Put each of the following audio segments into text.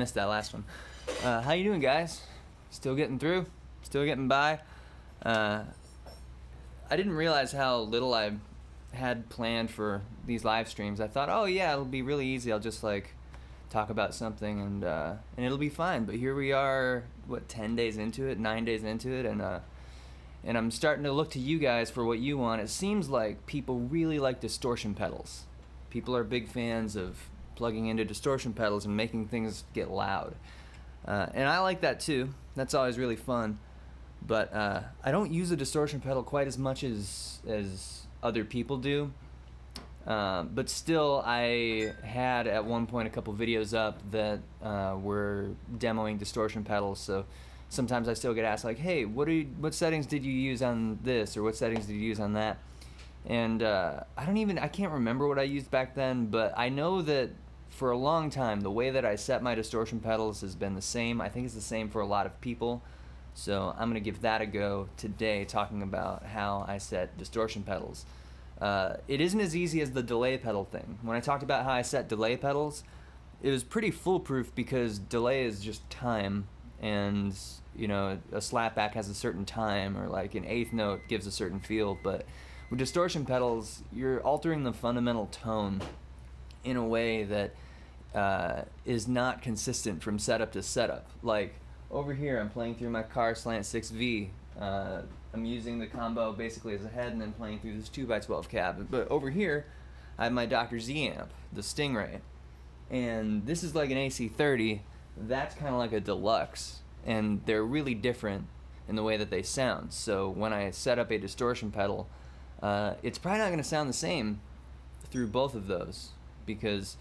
missed that last one. How you doing, guys? Still getting through? Still getting by? I didn't realize how little I had planned for these live streams. I thought, oh yeah, it'll be really easy. I'll just like talk about something and it'll be fine. But here we are, what, 10 days into it, 9 days into it, and I'm starting to look to you guys for what you want. It seems like people really like distortion pedals. People are big fans of plugging into distortion pedals and making things get loud. And I like that too. That's always really fun. But I don't use a distortion pedal quite as much as other people do. But still, I had at one point a couple videos up that were demoing distortion pedals. So sometimes I still get asked like, hey, what settings did you use on this, or what settings did you use on that? And I can't remember what I used back then, but I know that for a long time the way that I set my distortion pedals has been the same. I think it's the same for a lot of people. So I'm going to give that a go today, talking about how I set distortion pedals. It isn't as easy as the delay pedal thing. When I talked about how I set delay pedals, it was pretty foolproof because delay is just time, and you know, a slapback has a certain time, or like an eighth note gives a certain feel. But with distortion pedals, you're altering the fundamental tone in a way that is not consistent from setup to setup. Like over here, I'm playing through my Carr Slant 6V. I'm using the combo basically as a head and then playing through this 2x12 cab. But over here, I have my Dr. Z amp, the Stingray. And this is like an AC30. That's kind of like a Deluxe. And they're really different in the way that they sound. So when I set up a distortion pedal, it's probably not going to sound the same through both of those. Because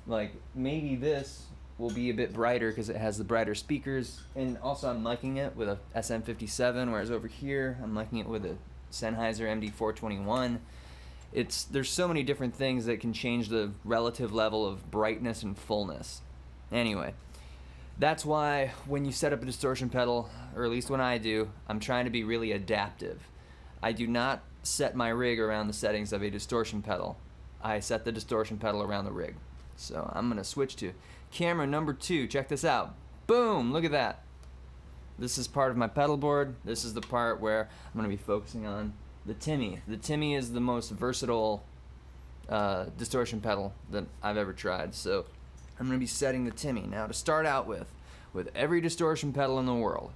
like maybe this will be a bit brighter because it has the brighter speakers, and also I'm miking it with a SM57, whereas over here I'm miking it with a Sennheiser MD421. There's so many different things that can change the relative level of brightness and fullness. Anyway, that's why when you set up a distortion pedal, or at least when I do, I'm trying to be really adaptive. I do not set my rig around the settings of a distortion pedal. I set the distortion pedal around the rig. So I'm going to switch to camera number 2. Check this out. Boom! Look at that. This is part of my pedal board. This is the part where I'm going to be focusing on the Timmy. The Timmy is the most versatile distortion pedal that I've ever tried. So I'm going to be setting the Timmy. Now to start out with every distortion pedal in the world,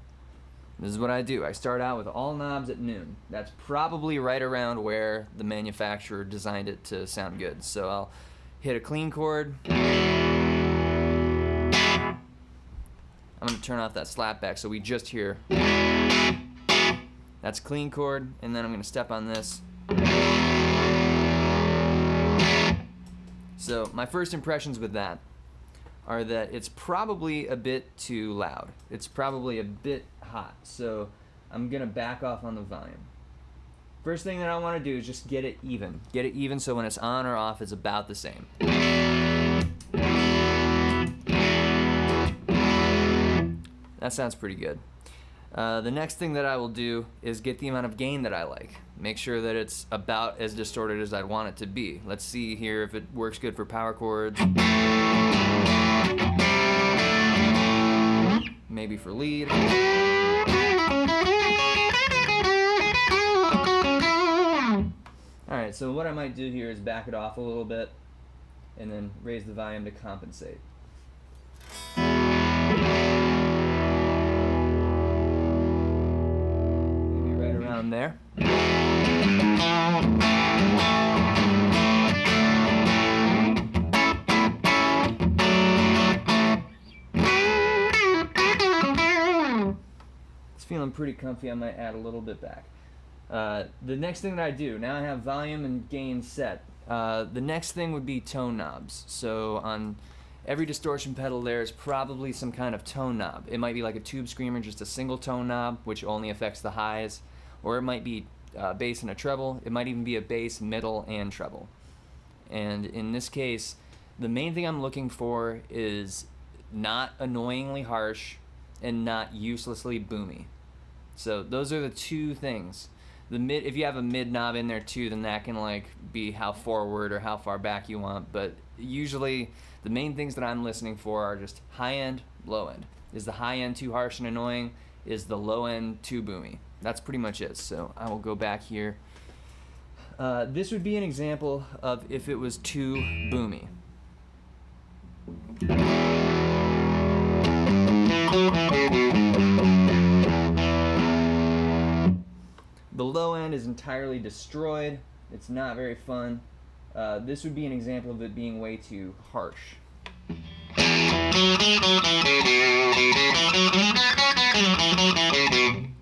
this is what I do. I start out with all knobs at noon. That's probably right around where the manufacturer designed it to sound good. So I'll hit a clean chord. I'm going to turn off that slapback so we just hear. That's clean chord, and then I'm going to step on this. So my first impressions with that are that it's probably a bit too loud. It's probably a bit hot, so I'm going to back off on the volume. First thing that I want to do is just get it even. Get it even so when it's on or off, it's about the same. That sounds pretty good. The next thing that I will do is get the amount of gain that I like. Make sure that it's about as distorted as I'd want it to be. Let's see here if it works good for power chords. Maybe for lead. Alright, so what I might do here is back it off a little bit and then raise the volume to compensate. Maybe right around there. It's feeling pretty comfy. I might add a little bit back. The next thing that I do, now I have volume and gain set. The next thing would be tone knobs. So on every distortion pedal there is probably some kind of tone knob. It might be like a tube screamer, just a single tone knob, which only affects the highs. Or it might be bass and a treble. It might even be a bass, middle, and treble. And in this case, the main thing I'm looking for is not annoyingly harsh and not uselessly boomy. So those are the two things if you have a mid knob in there too, then that can like be how forward or how far back you want. But usually the main things that I'm listening for are just high end, low end. Is the high end too harsh and annoying? Is the low end too boomy? That's pretty much it. So I will go back here. This would be an example of if it was too boomy. The low end is entirely destroyed. It's not very fun. This would be an example of it being way too harsh.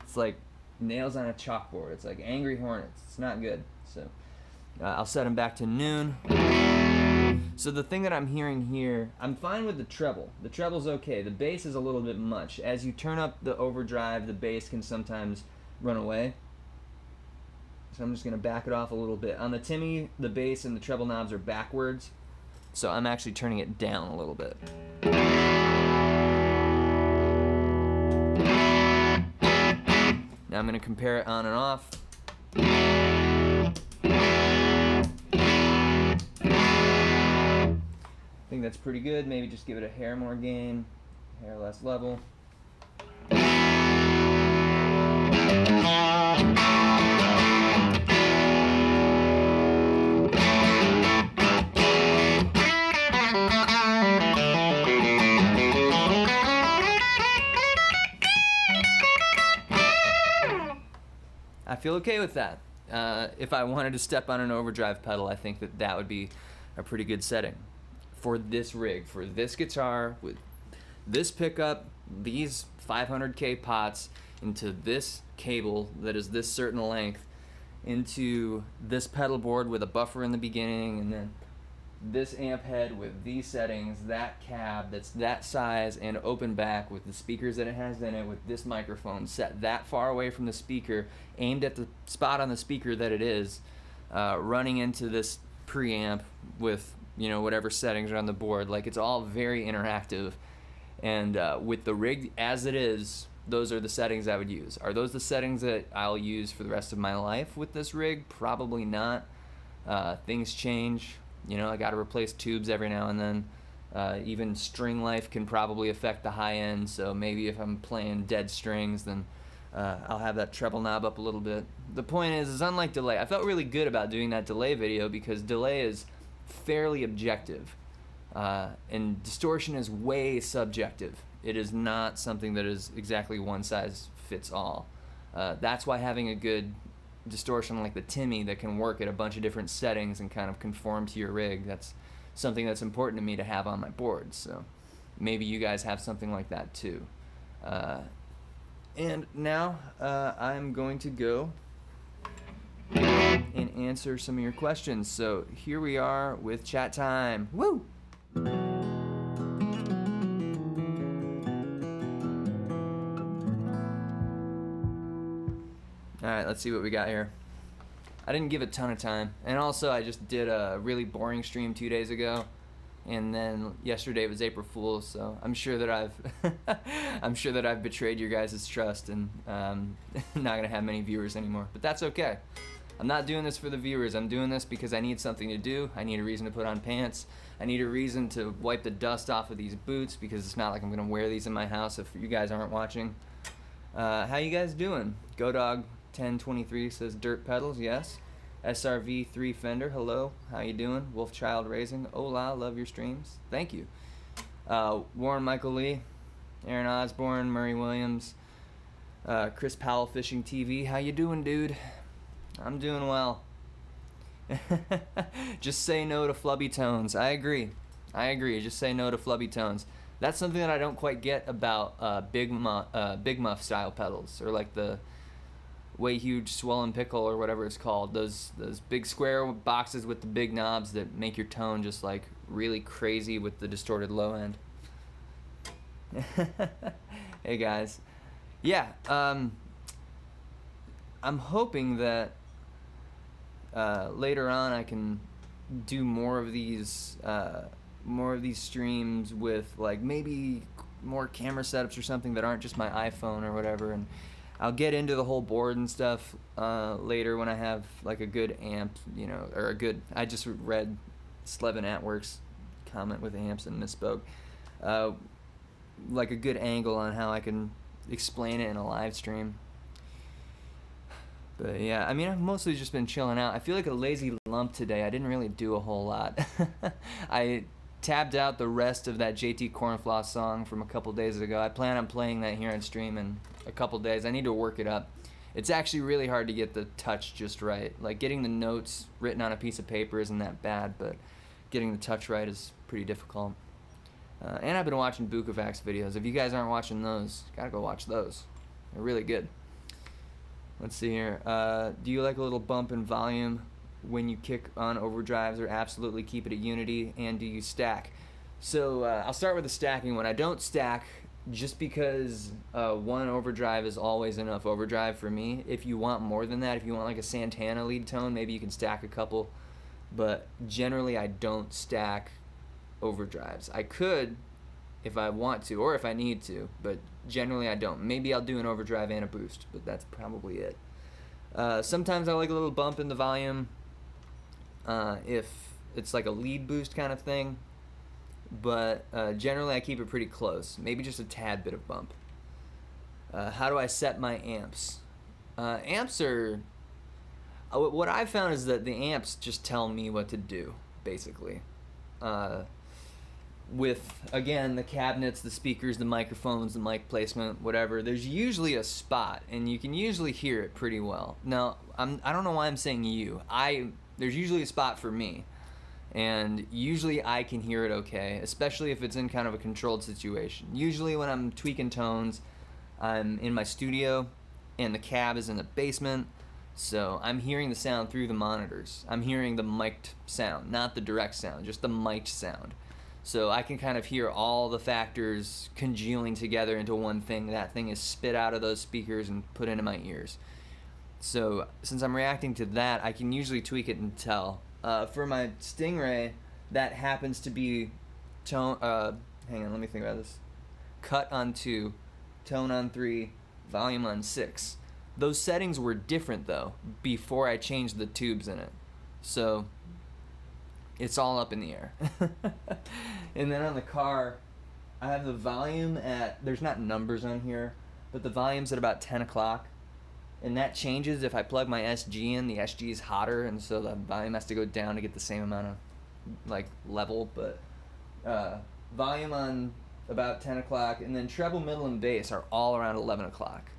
It's like nails on a chalkboard. It's like angry hornets. It's not good. So I'll set them back to noon. So the thing that I'm hearing here, I'm fine with the treble. The treble's okay. The bass is a little bit much. As you turn up the overdrive, the bass can sometimes run away. So I'm just going to back it off a little bit. On the Timmy, the bass and the treble knobs are backwards. So I'm actually turning it down a little bit. Now I'm going to compare it on and off. I think that's pretty good. Maybe just give it a hair more gain, hair less level. I feel okay with that. If I wanted to step on an overdrive pedal, I think that that would be a pretty good setting for this rig, for this guitar, with this pickup, these 500K pots, into this cable that is this certain length, into this pedal board with a buffer in the beginning, and then this amp head with these settings, that cab that's that size and open back with the speakers that it has in it, with this microphone set that far away from the speaker, aimed at the spot on the speaker that it is, running into this preamp with, you know, whatever settings are on the board. Like, it's all very interactive. And with the rig as it is, those are the settings I would use. Are those the settings that I'll use for the rest of my life with this rig? Probably not. Things change. You know, I got to replace tubes every now and then. Even string life can probably affect the high end. So maybe if I'm playing dead strings, then I'll have that treble knob up a little bit. The point is unlike delay, I felt really good about doing that delay video because delay is fairly objective. And distortion is way subjective. It is not something that is exactly one size fits all. That's why having a good distortion like the Timmy that can work at a bunch of different settings and kind of conform to your rig, that's something that's important to me to have on my board. So maybe you guys have something like that too. And now I'm going to go and answer some of your questions. So here we are with chat time. Woo! Alright, let's see what we got here. I didn't give a ton of time, and also I just did a really boring stream 2 days ago, and then yesterday was April Fool's, so I'm sure that I've betrayed your guys' trust, and not gonna have many viewers anymore. But that's okay. I'm not doing this for the viewers. I'm doing this because I need something to do. I need a reason to put on pants. I need a reason to wipe the dust off of these boots, because it's not like I'm gonna wear these in my house if you guys aren't watching. How you guys doing? GoDog1023 says dirt pedals, yes. SRV3 Fender, hello. How you doing? Wolfchild Raising, hola, love your streams. Thank you. Warren Michael Lee, Aaron Osborne, Murray Williams, Chris Powell Fishing TV. How you doing, dude? I'm doing well. Just say no to flubby tones. I agree. Just say no to flubby tones. That's something that I don't quite get about Big Muff style pedals, or like the Way Huge Swollen Pickle or whatever it's called. Those big square boxes with the big knobs that make your tone just like really crazy with the distorted low end. Hey guys. Yeah, I'm hoping that later on I can do more of these streams with like maybe more camera setups or something that aren't just my iPhone or whatever, and I'll get into the whole board and stuff later when I have like a good amp, you know, or a good. I just read Slevin Atwork's comment with amps and misspoke. Like a good angle on how I can explain it in a live stream. But yeah, I mean, I've mostly just been chilling out. I feel like a lazy lump today. I didn't really do a whole lot. I tabbed out the rest of that JT Cornfloss song from a couple days ago. I plan on playing that here on stream in a couple days. I need to work it up. It's actually really hard to get the touch just right. Like, getting the notes written on a piece of paper isn't that bad, but getting the touch right is pretty difficult. And I've been watching Bukavax videos. If you guys aren't watching those, gotta go watch those. They're really good. Let's see here. Do you like a little bump in volume when you kick on overdrives, or absolutely keep it at unity? And do you stack? So I'll start with the stacking one. I don't stack just because one overdrive is always enough overdrive for me. If you want more than that, if you want like a Santana lead tone, maybe you can stack a couple. But generally I don't stack overdrives. I could if I want to, or if I need to, but generally I don't. Maybe I'll do an overdrive and a boost, but that's probably it. Sometimes I like a little bump in the volume if it's like a lead boost kind of thing, but generally I keep it pretty close. Maybe just a tad bit of bump. How do I set my amps? Amps are... what I've found is that the amps just tell me what to do, basically. With, again, the cabinets, the speakers, the microphones, the mic placement, whatever, there's usually a spot, and you can usually hear it pretty well. Now, I don't know why I'm saying you. There's usually a spot for me, and usually I can hear it okay, especially if it's in kind of a controlled situation. Usually when I'm tweaking tones, I'm in my studio, and the cab is in the basement, so I'm hearing the sound through the monitors. I'm hearing the mic'd sound, not the direct sound, just the mic'd sound. So I can kind of hear all the factors congealing together into one thing. That thing is spit out of those speakers and put into my ears. So since I'm reacting to that, I can usually tweak it and tell. For my Stingray, that happens to be tone, hang on, let me think about this. Cut on 2, tone on 3, volume on 6. Those settings were different though, before I changed the tubes in it. So it's all up in the air. And then on the Carr, I have the volume at, there's not numbers on here, but the volume's at about 10 o'clock. And that changes if I plug my SG in. The SG is hotter, and so the volume has to go down to get the same amount of like level. But volume on about 10 o'clock, and then treble, middle, and bass are all around 11 o'clock.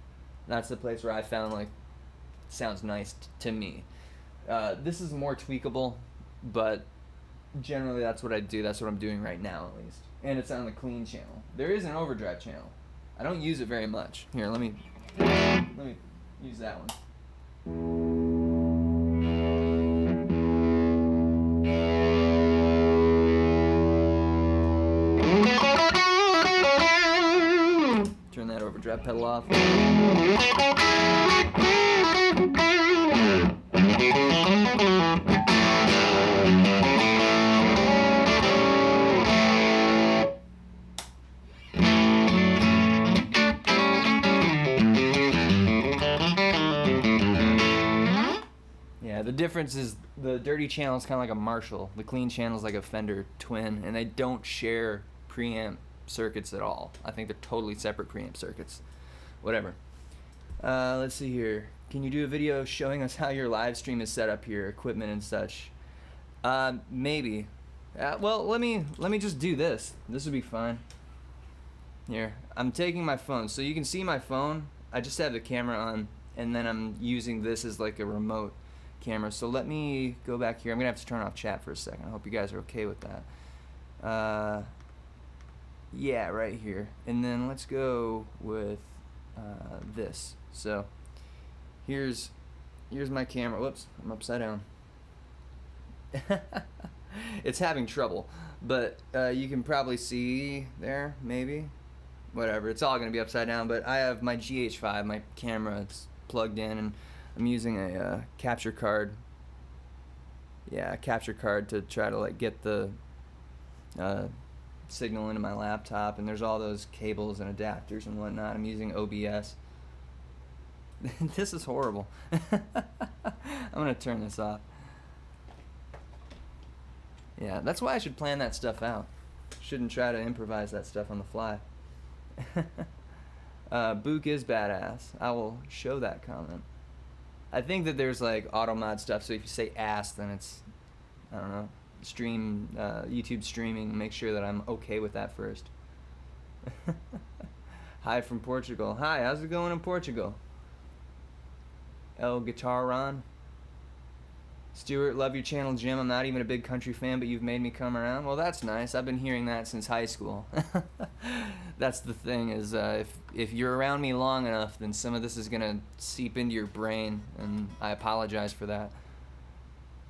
That's the place where I found like sounds nice to me. This is more tweakable, but generally that's what I do. That's what I'm doing right now, at least. And it's on the clean channel. There is an overdrive channel. I don't use it very much. Here, let me use that one. Turn that overdrive pedal off. The difference is the dirty channel is kind of like a Marshall. The clean channel is like a Fender Twin, and they don't share preamp circuits at all. I think they're totally separate preamp circuits. Whatever. Let's see here. Can you do a video showing us how your live stream is set up here, equipment and such? Maybe. Well, let me just do this. This would be fine. Here, I'm taking my phone, so you can see my phone. I just have the camera on, and then I'm using this as like a remote camera. So let me go back here. I'm gonna have to turn off chat for a second. I hope you guys are okay with that. Yeah, right here. And then let's go with this. So here's my camera. Whoops, I'm upside down. It's having trouble, but you can probably see there, maybe. Whatever, it's all gonna be upside down, but I have my GH5, my camera, it's plugged in, and I'm using a capture card. Yeah, a capture card to try to like get the signal into my laptop, and there's all those cables and adapters and whatnot. I'm using OBS. This is horrible. I'm gonna turn this off. Yeah, that's why I should plan that stuff out. Shouldn't try to improvise that stuff on the fly. Book is badass. I will show that comment. I think that there's like auto mod stuff, so if you say ass, then it's, I don't know, YouTube streaming. Make sure that I'm okay with that first. Hi from Portugal. Hi, how's it going in Portugal? El Guitar Ron. Stuart, love your channel, Jim. I'm not even a big country fan, but you've made me come around. Well, that's nice. I've been hearing that since high school. That's the thing, is if you're around me long enough, then some of this is going to seep into your brain, and I apologize for that.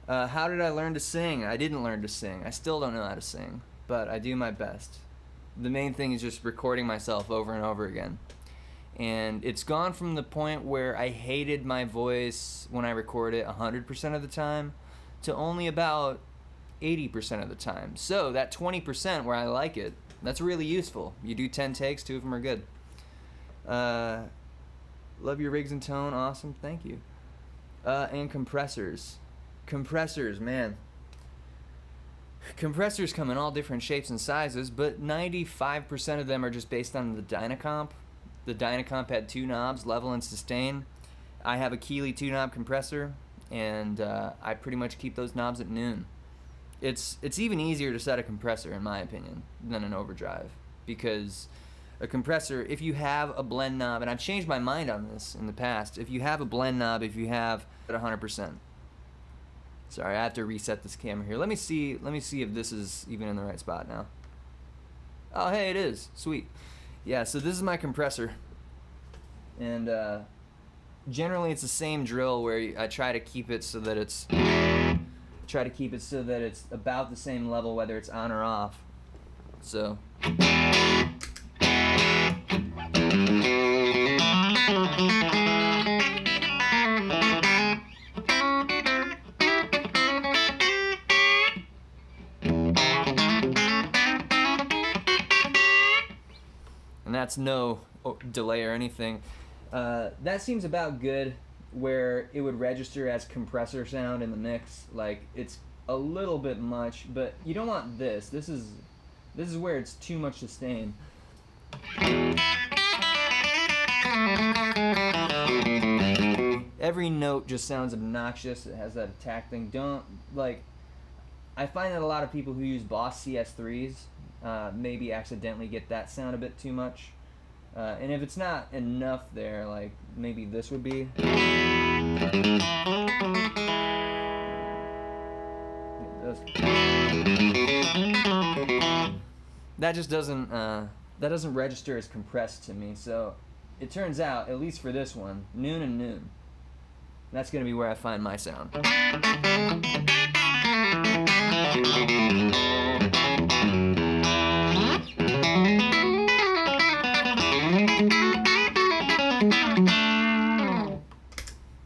How did I learn to sing? I didn't learn to sing. I still don't know how to sing, but I do my best. The main thing is just recording myself over and over again. And it's gone from the point where I hated my voice when I record it 100% of the time to only about 80% of the time. So that 20% where I like it, that's really useful. You do 10 takes, 2 of them are good. Love your rigs and tone, awesome, thank you. And compressors. Compressors, man. Compressors come in all different shapes and sizes, but 95% of them are just based on the Dynacomp. The Dynacomp had 2 knobs, level and sustain. I have a Keeley 2-knob compressor, and I pretty much keep those knobs at noon. It's even easier to set a compressor, in my opinion, than an overdrive, because a compressor, if you have a blend knob, and I've changed my mind on this in the past, if you have a blend knob, if you have at 100%. Sorry, I have to reset this camera here. Let me see if this is even in the right spot now. Oh, hey, it is. Sweet. Yeah, so this is my compressor, and generally it's the same drill where I try to keep it so that it's about the same level whether it's on or off. So and that's no delay or anything. That seems about good where it would register as compressor sound in the mix. Like, it's a little bit much, but you don't want this. This is where it's too much sustain. Every note just sounds obnoxious. It has that attack thing. I find that a lot of people who use Boss CS3s maybe accidentally get that sound a bit too much. And if it's not enough there, like maybe this would be. That just doesn't register as compressed to me. So it turns out, at least for this one, noon and noon. That's gonna be where I find my sound.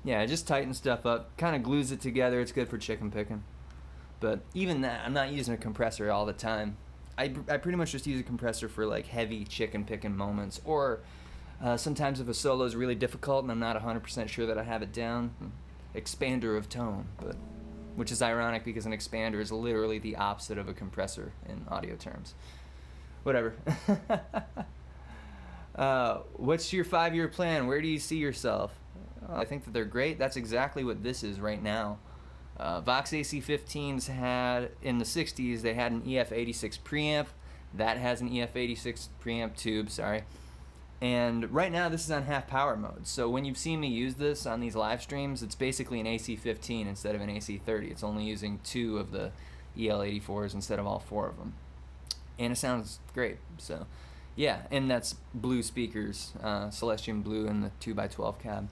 Yeah, I just tighten stuff up, kind of glues it together. It's good for chicken picking. But even that, I'm not using a compressor all the time. I pretty much just use a compressor for like heavy chicken picking moments, or sometimes if a solo is really difficult and I'm not 100% sure that I have it down, expander of tone, which is ironic because an expander is literally the opposite of a compressor in audio terms. Whatever. What's your 5-year plan? Where do you see yourself? I think that they're great. That's exactly what this is right now. Vox AC-15s had, in the 60s, they had an EF86 preamp. That has an EF86 preamp tube, sorry. And right now this is on half power mode. So when you've seen me use this on these live streams, it's basically an AC-15 instead of an AC-30. It's only using 2 of the EL84s instead of all 4 of them. And it sounds great. So yeah, and that's blue speakers, Celestium Blue in the 2x12 cab.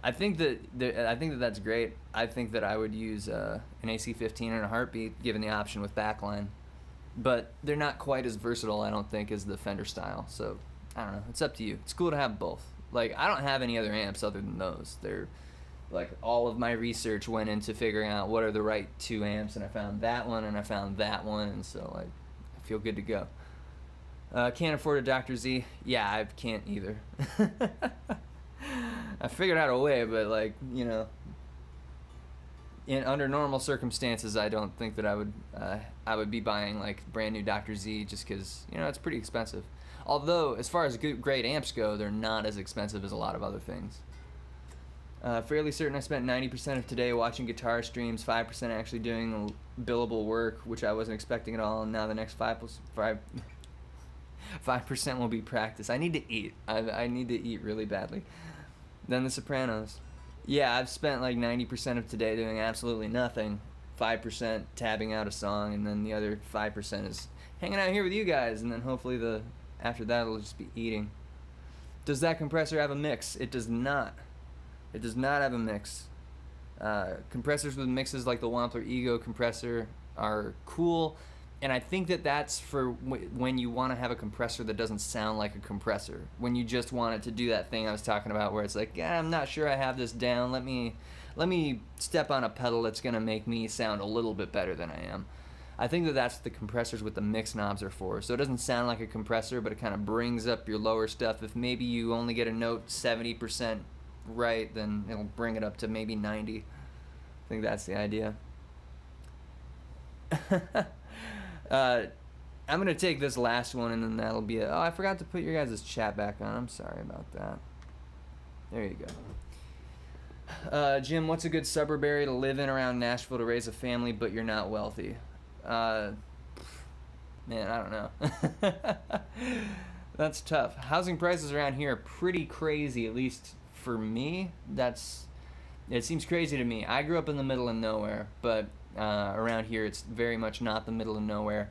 I think that that's great. I think that I would use an AC-15 in a heartbeat, given the option with backline. But they're not quite as versatile, I don't think, as the Fender style. So I don't know. It's up to you. It's cool to have both. Like, I don't have any other amps other than those. They're like, all of my research went into figuring out what are the right 2 amps, and I found that one and I found that one, and so like I feel good to go. Can't afford a Dr. Z. Yeah, I can't either. I figured out a way, but like, you know, under normal circumstances, I don't think that I would be buying like brand new Dr. Z just because, you know, it's pretty expensive. Although, as far as great amps go, they're not as expensive as a lot of other things. Fairly certain I spent 90% of today watching guitar streams, 5% actually doing billable work, which I wasn't expecting at all, and now the next 5% will be practice. I need to eat. I need to eat really badly. Then The Sopranos. Yeah, I've spent like 90% of today doing absolutely nothing, 5% tabbing out a song, and then the other 5% is hanging out here with you guys, and then hopefully after that it'll just be eating. Does that compressor have a mix? It does not. It does not have a mix. Compressors with mixes like the Wampler Ego compressor are cool, and I think that that's for when you want to have a compressor that doesn't sound like a compressor. When you just want it to do that thing I was talking about where it's like, yeah, I'm not sure I have this down. Let me step on a pedal that's going to make me sound a little bit better than I am. I think that that's what the compressors with the mix knobs are for. So it doesn't sound like a compressor, but it kind of brings up your lower stuff. If maybe you only get a note 70% right, then it'll bring it up to maybe 90. I think that's the idea. I'm going to take this last one, and then that'll be it. Oh, I forgot to put your guys' chat back on. I'm sorry about that. There you go. Jim, what's a good suburb area to live in around Nashville to raise a family, but you're not wealthy? Man, I don't know. That's tough. Housing prices around here are pretty crazy, at least for me. It seems crazy to me. I grew up in the middle of nowhere, but around here it's very much not the middle of nowhere.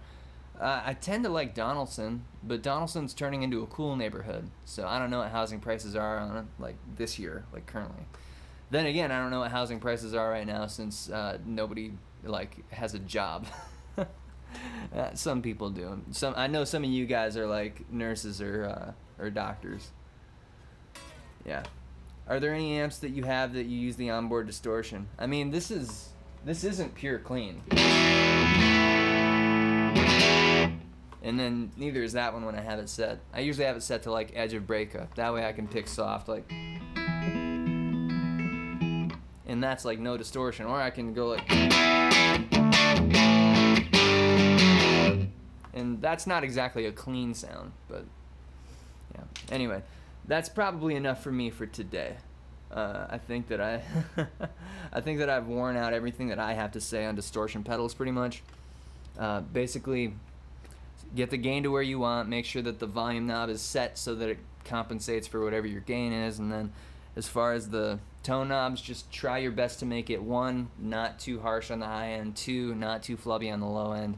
I tend to like Donaldson, but Donaldson's turning into a cool neighborhood, so I don't know what housing prices are on it, like this year, like currently. Then again, I don't know what housing prices are right now since nobody like has a job. Some people do. I know some of you guys are like nurses or doctors. Yeah. Are there any amps that you have that you use the onboard distortion? I mean, this isn't pure clean. And then neither is that one when I have it set. I usually have it set to like edge of breakup. That way I can pick soft like, and that's like no distortion. Or I can go like, and that's not exactly a clean sound, but yeah. Anyway, that's probably enough for me for today. I think that I think that I've worn out everything that I have to say on distortion pedals pretty much. Basically, get the gain to where you want, make sure that the volume knob is set so that it compensates for whatever your gain is, and then as far as the tone knobs, just try your best to make it 1, not too harsh on the high end, 2, not too flubby on the low end.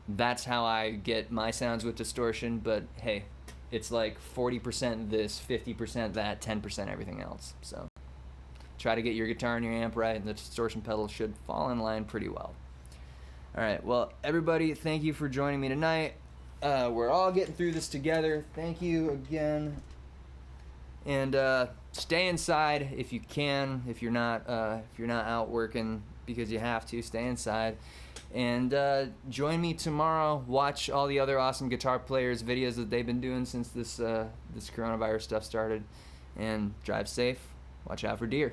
That's how I get my sounds with distortion, but hey, it's like 40% this, 50% that, 10% everything else. So try to get your guitar and your amp right, and the distortion pedal should fall in line pretty well. All right, well, everybody, thank you for joining me tonight. We're all getting through this together. Thank you again. And stay inside if you can. If you're not out working because you have to, stay inside. And join me tomorrow. Watch all the other awesome guitar players' videos that they've been doing since this coronavirus stuff started. And drive safe. Watch out for deer.